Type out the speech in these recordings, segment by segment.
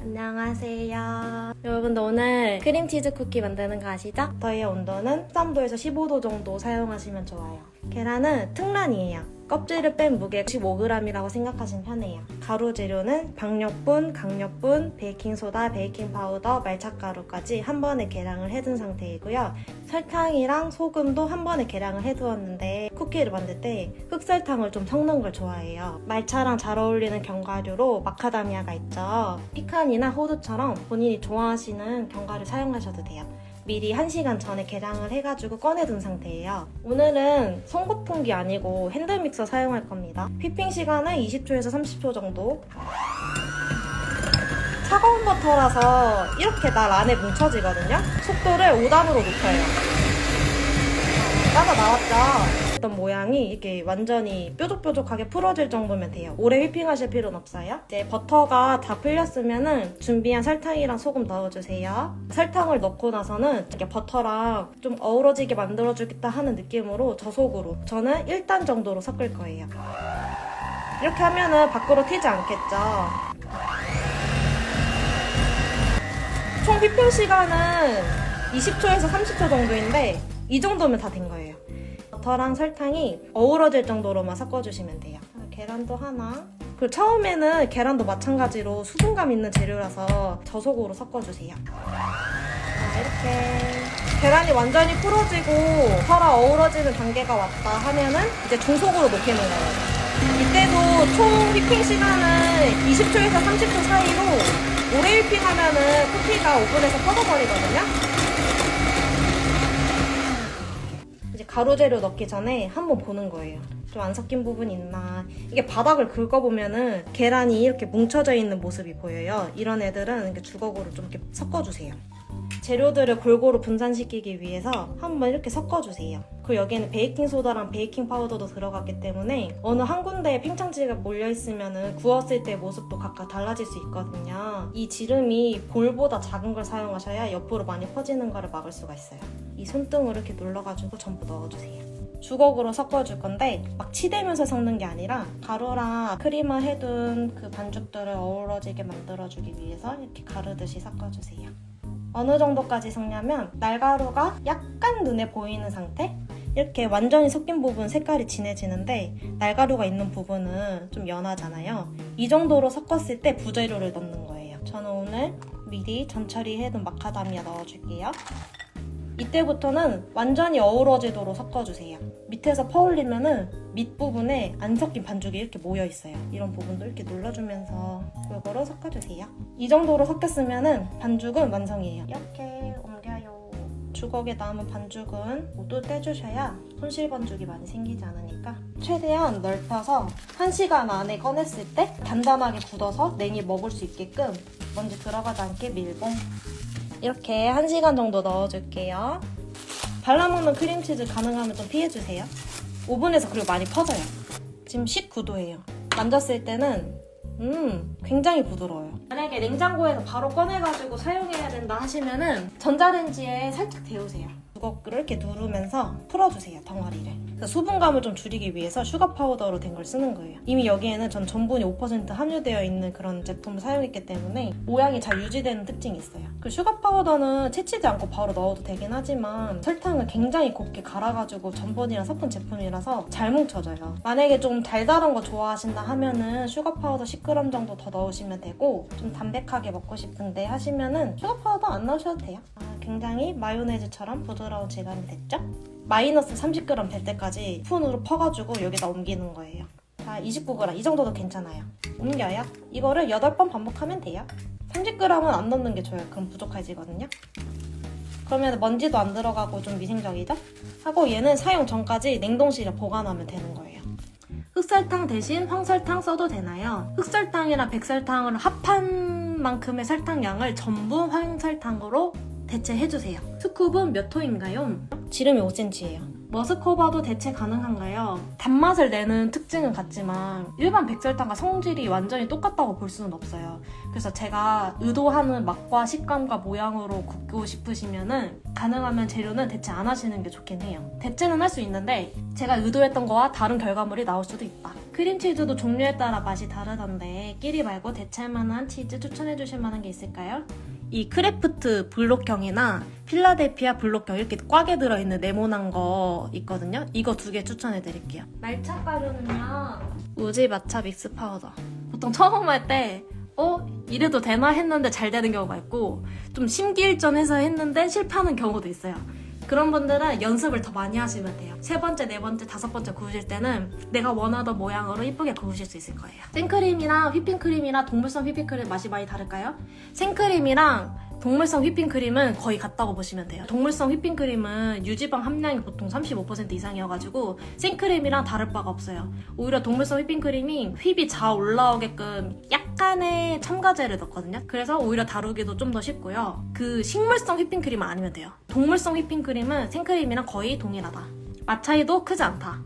안녕하세요. 여러분들 오늘 크림치즈 쿠키 만드는 거 아시죠? 저희의 온도는 13도에서 15도 정도 사용하시면 좋아요. 계란은 특란이에요. 껍질을 뺀 무게 15g이라고 생각하시면 편해요. 가루 재료는 박력분, 강력분, 베이킹소다, 베이킹파우더, 말차가루까지 한 번에 계량을 해둔 상태이고요. 설탕이랑 소금도 한 번에 계량을 해두었는데 쿠키를 만들 때 흑설탕을 좀 섞는 걸 좋아해요. 말차랑 잘 어울리는 견과류로 마카다미아가 있죠. 피칸이나 호두처럼 본인이 좋아하시는 견과류 사용하셔도 돼요. 미리 1시간 전에 계량을 해가지고 꺼내둔 상태예요. 오늘은 송거풍기 아니고 핸드믹서 사용할 겁니다. 휘핑 시간은 20초에서 30초 정도. 차가운 버터라서 이렇게 날 안에 뭉쳐지거든요. 속도를 5단으로 높여요. 따라 나왔죠? 어떤 모양이 이렇게 완전히 뾰족뾰족하게 풀어질 정도면 돼요. 오래 휘핑하실 필요는 없어요. 이제 버터가 다 풀렸으면 준비한 설탕이랑 소금 넣어주세요. 설탕을 넣고 나서는 이렇게 버터랑 좀 어우러지게 만들어주겠다 하는 느낌으로 저속으로, 저는 1단 정도로 섞을 거예요. 이렇게 하면은 밖으로 튀지 않겠죠. 총 휘핑 시간은 20초에서 30초 정도인데 이 정도면 다 된 거예요. 버터랑 설탕이 어우러질 정도로만 섞어주시면 돼요. 계란도 하나. 그리고 처음에는 계란도 마찬가지로 수분감 있는 재료라서 저속으로 섞어주세요. 자, 이렇게 계란이 완전히 풀어지고 서로 어우러지는 단계가 왔다 하면은 이제 중속으로 녹이는 거예요. 이때도 총 휘핑 시간은 20초에서 30초 사이로 오래 휘핑하면은 쿠키가 오븐에서 퍼져버리거든요. 이제 가루 재료 넣기 전에 한번 보는 거예요. 좀 안 섞인 부분이 있나. 이게 바닥을 긁어보면은 계란이 이렇게 뭉쳐져 있는 모습이 보여요. 이런 애들은 이렇게 주걱으로 좀 이렇게 섞어주세요. 재료들을 골고루 분산시키기 위해서 한번 이렇게 섞어주세요. 그리고 여기에는 베이킹소다랑 베이킹파우더도 들어갔기 때문에 어느 한 군데에 팽창지가 몰려있으면 구웠을 때 모습도 각각 달라질 수 있거든요. 이 지름이 볼보다 작은 걸 사용하셔야 옆으로 많이 퍼지는 거를 막을 수가 있어요. 이 손등으로 이렇게 눌러가지고 전부 넣어주세요. 주걱으로 섞어줄 건데 막 치대면서 섞는 게 아니라 가루랑 크림을 해둔 그 반죽들을 어우러지게 만들어주기 위해서 이렇게 가르듯이 섞어주세요. 어느 정도까지 섞냐면 날가루가 약간 눈에 보이는 상태? 이렇게 완전히 섞인 부분 색깔이 진해지는데 날가루가 있는 부분은 좀 연하잖아요. 이 정도로 섞었을 때 부재료를 넣는 거예요. 저는 오늘 미리 전처리 해둔 마카다미아 넣어줄게요. 이때부터는 완전히 어우러지도록 섞어주세요. 밑에서 퍼올리면은 밑부분에 안 섞인 반죽이 이렇게 모여있어요. 이런 부분도 이렇게 눌러주면서 골고루 섞어주세요. 이 정도로 섞였으면은 반죽은 완성이에요. 이렇게 옮겨요. 주걱에 남은 반죽은 모두 떼주셔야 손실 반죽이 많이 생기지 않으니까 최대한 넓혀서 1시간 안에 꺼냈을 때 단단하게 굳어서 냉이 먹을 수 있게끔 먼지 들어가지 않게 밀봉. 이렇게 1시간 정도 넣어줄게요. 발라먹는 크림치즈 가능하면 좀 피해주세요. 오븐에서 그리고 많이 퍼져요. 지금 19도예요. 만졌을 때는 굉장히 부드러워요. 만약에 냉장고에서 바로 꺼내가지고 사용해야 된다 하시면은 전자레인지에 살짝 데우세요. 주걱으로 이렇게 누르면서 풀어주세요, 덩어리를. 그래서 수분감을 좀 줄이기 위해서 슈가 파우더로 된 걸 쓰는 거예요. 이미 여기에는 전 전분이 5% 함유되어 있는 그런 제품을 사용했기 때문에 모양이 잘 유지되는 특징이 있어요. 그 슈가 파우더는 채치지 않고 바로 넣어도 되긴 하지만 설탕을 굉장히 곱게 갈아가지고 전분이랑 섞은 제품이라서 잘 뭉쳐져요. 만약에 좀 달달한 거 좋아하신다 하면은 슈가 파우더 10g 정도 더 넣으시면 되고, 좀 담백하게 먹고 싶은데 하시면은 슈가 파우더 안 넣으셔도 돼요. 굉장히 마요네즈처럼 부드러운 질감이 됐죠? 마이너스 30g 될 때까지 스푼으로 퍼가지고 여기다 옮기는 거예요. 자, 29g 이 정도도 괜찮아요. 옮겨요. 이거를 8번 반복하면 돼요. 30g은 안 넣는 게 좋아요. 그럼 부족해지거든요. 그러면 먼지도 안 들어가고 좀 위생적이죠? 하고 얘는 사용 전까지 냉동실에 보관하면 되는 거예요. 흑설탕 대신 황설탕 써도 되나요? 흑설탕이랑 백설탕을 합한 만큼의 설탕량을 전부 황설탕으로 대체해주세요. 스쿱은 몇 호인가요? 지름이 5cm예요. 머스커버도 대체 가능한가요? 단맛을 내는 특징은 같지만 일반 백설탕과 성질이 완전히 똑같다고 볼 수는 없어요. 그래서 제가 의도하는 맛과 식감과 모양으로 굽고 싶으시면은 가능하면 재료는 대체 안 하시는 게 좋긴 해요. 대체는 할 수 있는데 제가 의도했던 거와 다른 결과물이 나올 수도 있다. 크림치즈도 종류에 따라 맛이 다르던데 끼리 말고 대체할 만한 치즈 추천해 주실 만한 게 있을까요? 이 크래프트 블록형이나 필라델피아 블록형 이렇게 꽉에 들어있는 네모난 거 있거든요. 이거 2개 추천해 드릴게요. 말차 가루는요, 우지 마차 믹스 파우더. 보통 처음 할 때 이래도 되나 했는데 잘 되는 경우가 있고, 좀 심기일전해서 했는데 실패하는 경우도 있어요. 그런 분들은 연습을 더 많이 하시면 돼요. 3번째, 4번째, 5번째 구우실 때는 내가 원하던 모양으로 이쁘게 구우실 수 있을 거예요. 생크림이랑 휘핑크림이랑 동물성 휘핑크림 맛이 많이 다를까요? 생크림이랑 동물성 휘핑크림은 거의 같다고 보시면 돼요. 동물성 휘핑크림은 유지방 함량이 보통 35% 이상이어가지고 생크림이랑 다를 바가 없어요. 오히려 동물성 휘핑크림이 휘비 잘 올라오게끔 약간의 첨가제를 넣거든요. 그래서 오히려 다루기도 좀 더 쉽고요. 그 식물성 휘핑크림은 아니면 돼요. 동물성 휘핑크림은 생크림이랑 거의 동일하다. 맛 차이도 크지 않다.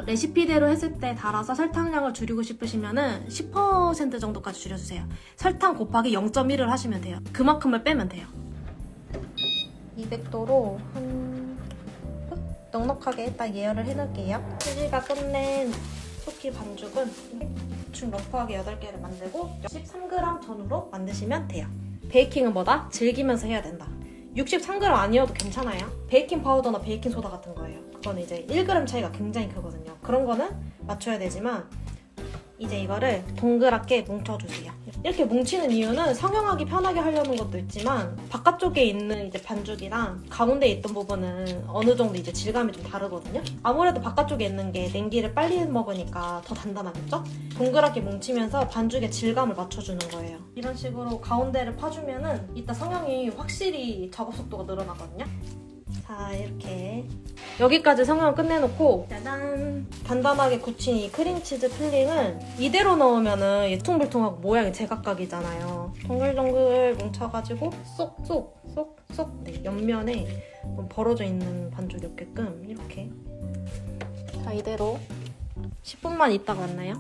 레시피대로 했을 때 달아서 설탕량을 줄이고 싶으시면은 10% 정도까지 줄여주세요. 설탕 곱하기 0.1을 하시면 돼요. 그만큼을 빼면 돼요. 200도로 한 넉넉하게 일단 예열을 해놓을게요. 수지가 끝낸 쿠키 반죽은 대충 러프하게 8개를 만들고 63g 전후로 만드시면 돼요. 베이킹은 뭐다? 즐기면서 해야 된다. 63g 아니어도 괜찮아요. 베이킹 파우더나 베이킹 소다 같은 거예요. 그거는 이제 1g 차이가 굉장히 크거든요. 그런 거는 맞춰야 되지만 이제 이거를 동그랗게 뭉쳐주세요. 이렇게 뭉치는 이유는 성형하기 편하게 하려는 것도 있지만 바깥쪽에 있는 이제 반죽이랑 가운데 있던 부분은 어느 정도 이제 질감이 좀 다르거든요. 아무래도 바깥쪽에 있는 게 냉기를 빨리 먹으니까 더 단단하겠죠? 동그랗게 뭉치면서 반죽의 질감을 맞춰주는 거예요. 이런 식으로 가운데를 파주면은 이따 성형이 확실히 작업 속도가 늘어나거든요. 자, 이렇게 여기까지 성형을 끝내놓고 짜잔! 단단하게 굳힌 이 크림치즈 필링은 이대로 넣으면은 울퉁불퉁하고 모양이 제각각이잖아요. 동글동글 뭉쳐가지고 쏙쏙 네, 옆면에 벌어져 있는 반죽이 없게끔 이렇게. 자, 이대로 10분만 있다가 만나요.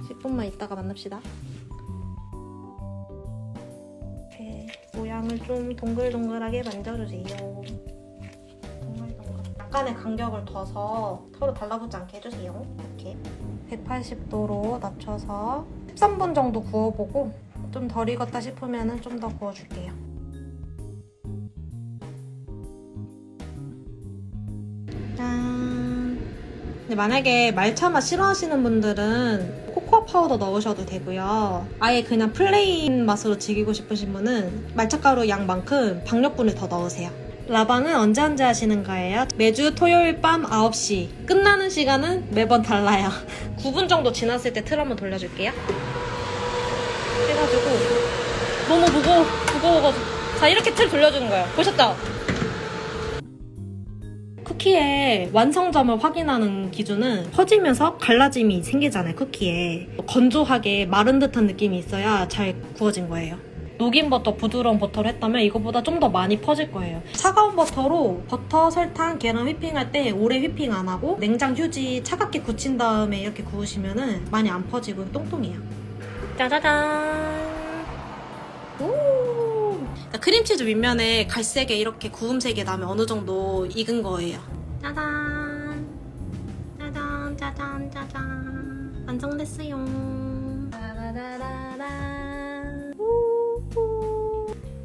10분만 있다가 만납시다. 모양을 좀 동글동글하게 만들어주세요. 동글동글. 약간의 간격을 둬서 서로 달라붙지 않게 해주세요. 이렇게 180도로 낮춰서 13분 정도 구워보고 좀 덜 익었다 싶으면 좀 더 구워줄게요. 짠! 근데 만약에 말차 맛 싫어하시는 분들은 코코아 파우더 넣으셔도 되고요. 아예 그냥 플레인 맛으로 즐기고 싶으신 분은 말차가루 양만큼 박력분을 더 넣으세요. 라방은 언제 하시는 거예요? 매주 토요일 밤 9시. 끝나는 시간은 매번 달라요. 9분 정도 지났을 때 틀 한번 돌려줄게요. 해가지고 너무 무거워가지고 자, 이렇게 틀 돌려주는 거예요. 보셨죠? 쿠키의 완성점을 확인하는 기준은 퍼지면서 갈라짐이 생기잖아요, 쿠키에. 건조하게 마른 듯한 느낌이 있어야 잘 구워진 거예요. 녹인 버터, 부드러운 버터로 했다면 이거보다 좀 더 많이 퍼질 거예요. 차가운 버터로 버터, 설탕, 계란 휘핑할 때 오래 휘핑 안 하고 냉장 휴지 차갑게 굳힌 다음에 이렇게 구우시면 많이 안 퍼지고 똥똥해요. 짜자잔! 오! 크림치즈 윗면에 갈색에 이렇게 구움색이 나면 어느 정도 익은 거예요. 짜잔! 짜잔, 짜잔, 짜잔. 완성됐어요. 짜라라라란.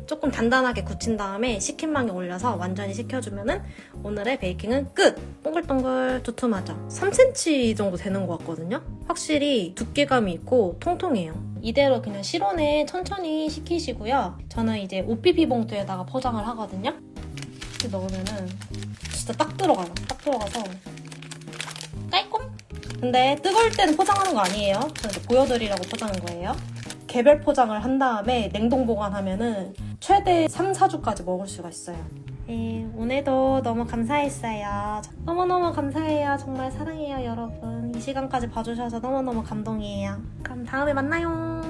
조금 단단하게 굳힌 다음에 식힌망에 올려서 완전히 식혀주면은 오늘의 베이킹은 끝! 동글동글 두툼하죠? 3cm 정도 되는 것 같거든요? 확실히 두께감이 있고 통통해요. 이대로 그냥 실온에 천천히 식히시고요. 저는 이제 OPP 봉투에다가 포장을 하거든요? 이렇게 넣으면은 진짜 딱 들어가요. 딱 들어가서 깔끔? 근데 뜨거울 때는 포장하는 거 아니에요. 저는 이제 보여드리려고 포장한 거예요. 개별 포장을 한 다음에 냉동 보관하면은 최대 3, 4주까지 먹을 수가 있어요. 네, 오늘도 너무 감사했어요. 너무너무 감사해요. 정말 사랑해요, 여러분. 이 시간까지 봐주셔서 너무너무 감동이에요. 그럼 다음에 만나요.